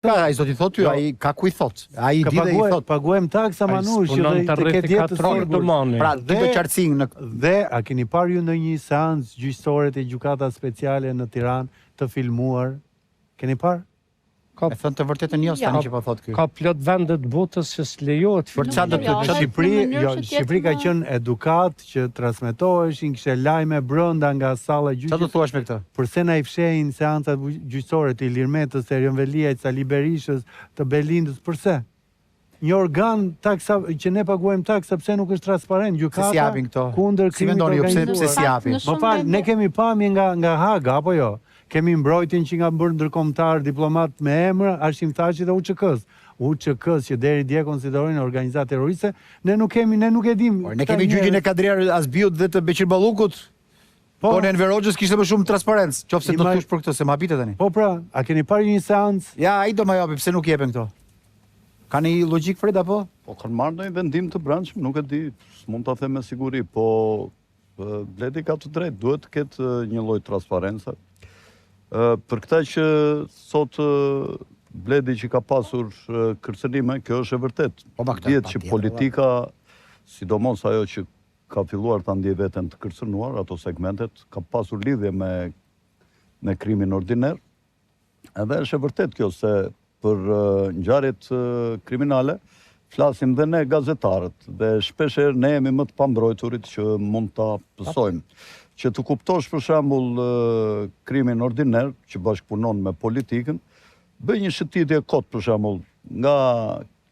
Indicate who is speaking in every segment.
Speaker 1: Ai zoti thotë ty, ai ka ku i thot. Ai di dhe i thot.
Speaker 2: Paguajmë taksa manush që të ketë jetë sigur.
Speaker 1: Pra, ti do qartësinë në
Speaker 2: dhe a keni parë ju ndonjë seancë gjyqësore të gjykata speciale në Tiranë të filmuar? Keni parë?
Speaker 1: E thënë të vërtetën jo tani që po thot ky.
Speaker 3: Ka plot vende të botës që s'lejohet.
Speaker 1: Për çfarë do të
Speaker 2: Shqipëri ka qenë edukat që transmetoheshin, kishte lajme brenda nga salla gjyqit.
Speaker 1: Çfarë do thuash me këtë?
Speaker 2: Përse na i fshehin seancat gjyqësore të Ilir Metës, të Erion Veliajt, Sali Berishës, të Belindës, përse? Një organ taksa që ne paguajmë taksa pse nuk është transparent, gjykata kundër krimit të organizuar.
Speaker 1: Pse si japin?
Speaker 2: Më fal, ne kemi pamje nga Haga apo jo? Kemi mbrojtjen që nga bërë ndërkombëtar, diplomat me emra, arsimthaçit dhe UÇK-s. UÇK-s që deri dje konsiderojnë organizatë terroriste, ne nuk e dim.
Speaker 1: Ne kemi gjyqin e Kadriar Azbiut dhe të Beqir Ballukut. Po në Enver Hoxhës kishte më shumë transparencë. Qofse do të thosh për këtë se më habitet tani.
Speaker 2: Po pra, a keni parë një seancë?
Speaker 1: Ja, ai do më japi, pse nuk jepen këto? Ka një logjik Fred apo?
Speaker 4: Po kanë marrë ndonjë vendim të brendshëm, nuk e di, s'mund ta them me siguri, po Bledi ka të drejtë, duhet të ketë një lloj transparence. Për këta që sot Bledi që ka pasur kërcënime, kjo është e vërtet. Dihet që politika, sidomos ajo që ka filluar ta ndjej veten të kërcënuar, ato segmentet, ka pasur lidhje me krimin ordiner. Edhe është e vërtet kjo se për ngjarjet kriminale flasim dhe ne gazetarët dhe shpeshherë ne jemi më të pambrojturit që mund ta pësojmë. Që të kuptosh për shembull krimin ordiner që bashkëpunon me politikën, bëj një shëtitje kot për shembull nga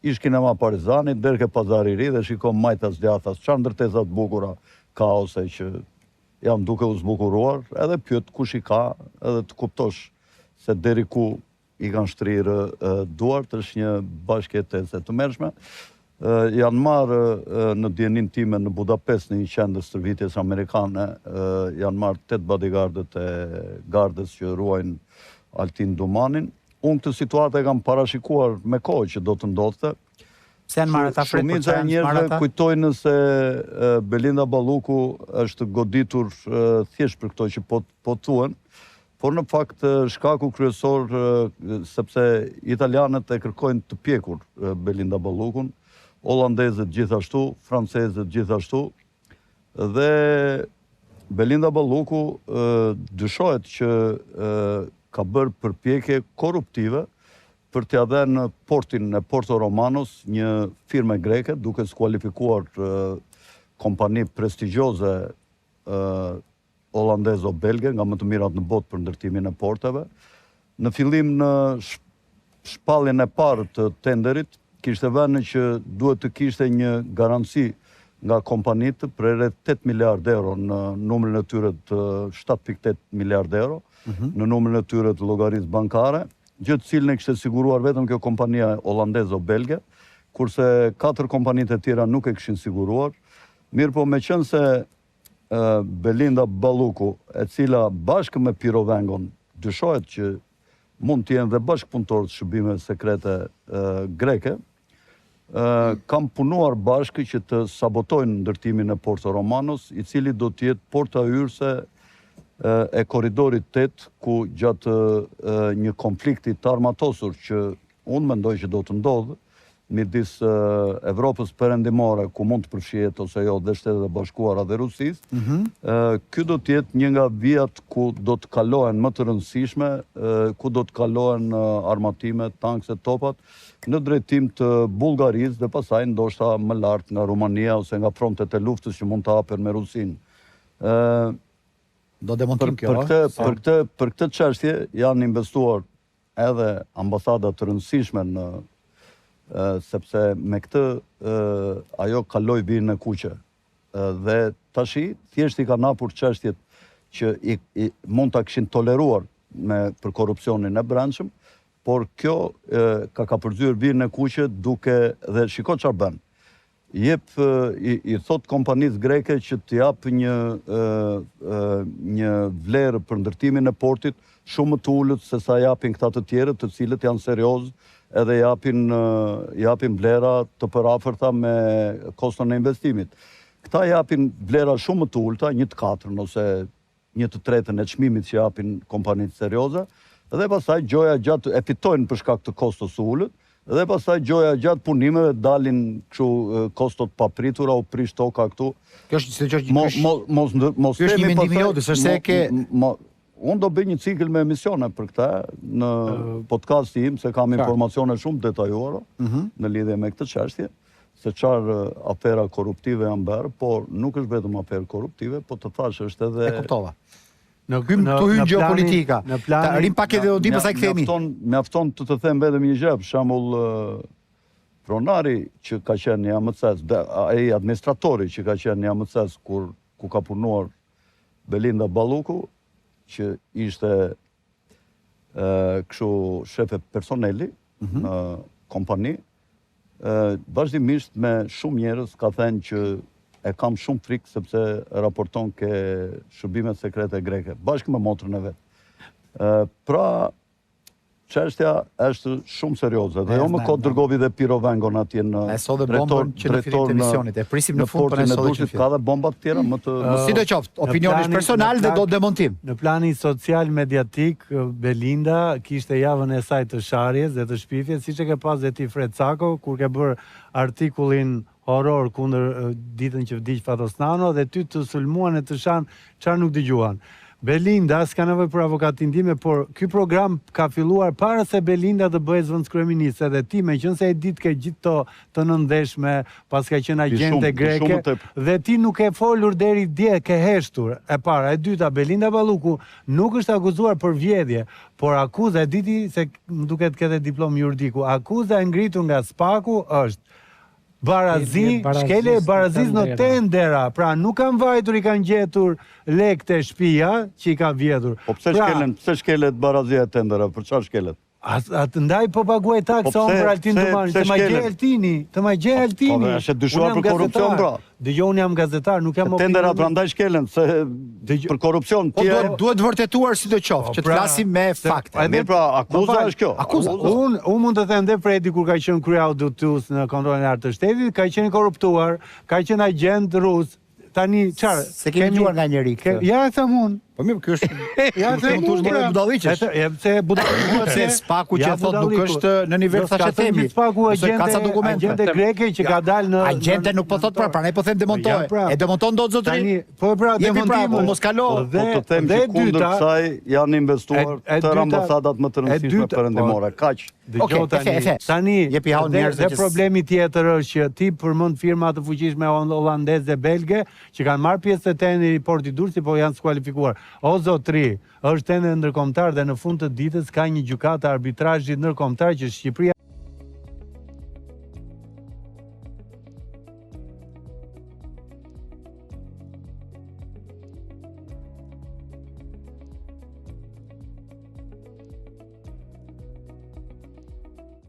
Speaker 4: ish kinema Parizani deri ke Pazari i Ri dhe shikon majtas djathtas, çfarë ndërtesa të bukura ka ose që janë duke u zbukuruar, edhe pyet kush i ka, edhe të kuptosh se deri ku i kanë shtrirë duart, është një bashkëjetese të mërshme. Janë marrë në dijenin time në Budapest, në një qendër stërvitjes amerikane, janë marrë 8 bodyguardët e gardës që ruajnë Altin Dumanin. Unë këtë situatë e kam parashikuar me kohë që do të ndodhte.
Speaker 1: Pse janë marrë ata Fred?
Speaker 4: Shumica e njerëzve kujtojnë se Belinda Balluku është goditur thjesht për këto që po thuhen, por në fakt shkaku kryesor sepse italianët e kërkojnë të pjekur Belinda Ballukun, holandezët gjithashtu, francezët gjithashtu, dhe Belinda Balluku dyshohet që ka bërë përpjekje korruptive për t'ia dhënë portin e Porto Romanos një firme greke, duke skualifikuar kompani prestigjioze holandezo-belge, nga më të mirat në botë për ndërtimin e porteve. Në fillim në shpalljen e parë të tenderit, kishte vënë që duhet të kishte një garanci nga kompanitë për rreth 8 miliardë euro në numrin e tyre të 7.8 miliardë euro, në numrin e tyre të llogarisë bankare, gjë të cilën e kishte siguruar vetëm kjo kompania holandezo-belge, kurse 4 kompanitë e tjera nuk e kishin siguruar. Mirë po, meqense Belinda Balluku, e cila bashkë me Pirovengon dyshohet që mund të jenë dhe bashkëpunëtor të shërbimeve sekrete greke, kam punuar bashkë që të sabotojnë ndërtimin e Porto Romanos, i cili do të jetë porta hyrëse e korridorit 8, ku gjatë një konflikti të armatosur që unë mendoj që do të ndodhë midis Evropës perëndimore, ku mund të përfshihet ose jo dhe Shtetet e Bashkuara dhe Rusisë, ky do të jetë një nga vijat ku do të kalohen më të rëndësishme, ku do të kalohen armatime, tankse, topat, në drejtim të Bullgarisë dhe pastaj ndoshta më lart nga Rumania ose nga frontet e luftës që mund të hapen me Rusinë.
Speaker 1: Do demontim kjo.
Speaker 4: Për këtë çështje janë investuar edhe ambasada të rëndësishme në sepse me këtë ajo kaloi vijën e kuqe. Dhe tashi thjesht i kanë hapur çështjet që mund ta kishin toleruar për korrupsionin e brendshëm, por kjo ka kapërcyer vijën e kuqe duke dhe shiko çfarë bën. I thot kompanisë greke që të jap një vlerë për ndërtimin e portit shumë më të ulët se sa japin këta të tjerët, të cilët janë serioz edhe japin vlera të përafërta me koston e investimit. Këta japin vlera shumë më të ulta, 1/4 ose 1/3 e çmimit që japin kompanitë serioze, dhe pastaj gjoja gjatë e fitojnë për shkak të kostos së ulët, dhe pastaj gjoja gjatë punimeve dalin kështu kostot papritura u prish toka këtu. Mos
Speaker 1: Kjo është një mendim i jotës, është se ke
Speaker 4: unë do bëj një cikël me emisione për këtë në podcasti im, se kam informacione shumë detajuara në lidhje me këtë çështje, se çfarë afera korruptive janë bërë, por nuk është vetëm aferë korruptive, po të thash është edhe...
Speaker 1: E kuptova. Të hynë geopolitika. Rim pak edhe o di pësa i këthemi.
Speaker 4: Mjafton të them vetëm një gjë, për shembull pronari që ka qenë një AMC-s, ai administratori që ka qenë një AMC-s ku ka punuar Belinda Balluku, që ishte kështu shefe personeli në kompani, vazhdimisht me shumë njerëz ka thënë që e kam shumë frikë sepse raporton ke shërbimet sekrete greke, bashkë me motrën e vet. Pra, çështja është shumë serioze dhe jo më kot dërgovi dhe pirovengon atje në
Speaker 1: drejtor në portin e
Speaker 4: Dushit, ka dhe bomba të tjera më të...
Speaker 1: Si do qoftë, opinioni është personal dhe do demontim.
Speaker 2: Në planin social mediatik, Belinda kishte javën e saj të sharjes dhe të shpifjes, siç e ke pas dhe ti Fred Sako, kur ke bërë artikullin horror kundër ditën që vdiq Fatosnano dhe ty të sulmuan e të shanë çfarë nuk dëgjuan. Belinda s'ka nevojë për avokatin time, por ky program ka filluar para se Belinda të bëhet zëvendëkryeministe dhe ti meqense e ditë ke gjithë të nëndeshme, pas ka qenë agjente greke dhe ti nuk e folur deri dje, ke heshtur. E para, e dyta, Belinda Balluku nuk është akuzuar për vjedhje, por akuza, e diti se më duket kete diplom juridiku, akuza e ngritur nga Spaku është barazi, shkele e barazis në tendera, pra nuk kanë vajtur, i kanë gjetur lek të shtëpia që i ka vjedhur.
Speaker 4: Po pse shkelet barazia e tendera, për çfarë shkelet?
Speaker 2: Atë ndaj po paguaj taksa unë për Altin Dumani, të ma gje Altini, të ma gje Altini.
Speaker 4: Po është dyshuar për korrupsion, pra.
Speaker 2: Dëgjoj, unë jam gazetar, nuk jam...
Speaker 4: Tendera prandaj shkelen, se për korrupsion...
Speaker 1: Po duhet vërtetuar si do qoftë, që të flasim me fakte.
Speaker 4: Mirë, pra, akuza është kjo.
Speaker 2: Unë mund të them dhe Fredi, kur ka qenë kryeauditus në kontrollin e lartë të shtetit, ka qenë korruptuar, ka qenë agent rus, tani çfarë?
Speaker 1: Se kemi dëgjuar nga njëri këtë.
Speaker 2: Ja e them unë.
Speaker 1: Po mirë, kjo është...
Speaker 2: Ja e them unë, pra.
Speaker 1: Budalliqesh.
Speaker 2: Se budalliqesh.
Speaker 1: Se Spaku që thot nuk është në nivel thashetemi.
Speaker 2: Spaku agente greke që ka dalë në...
Speaker 1: Agente nuk po thot pra ne po them demontoje. E demonton do të zotëri?
Speaker 2: Po pra, demontimu.
Speaker 1: Mos kalo.
Speaker 4: Po të them që kundër kësaj janë investuar tërë ambasadat më të rëndësishme perëndimore. Kaq.
Speaker 2: Tani, dhe problemi tjetër është që ti përmend firma të fuqishme holandeze dhe belge që kanë marrë pjesë të tendrit i portit Durrësit, po janë skualifikuar. O zotri, është tender ndërkombëtar dhe në fund të ditës ka një gjykatë arbitrazhi ndërkombëtar që Shqipëria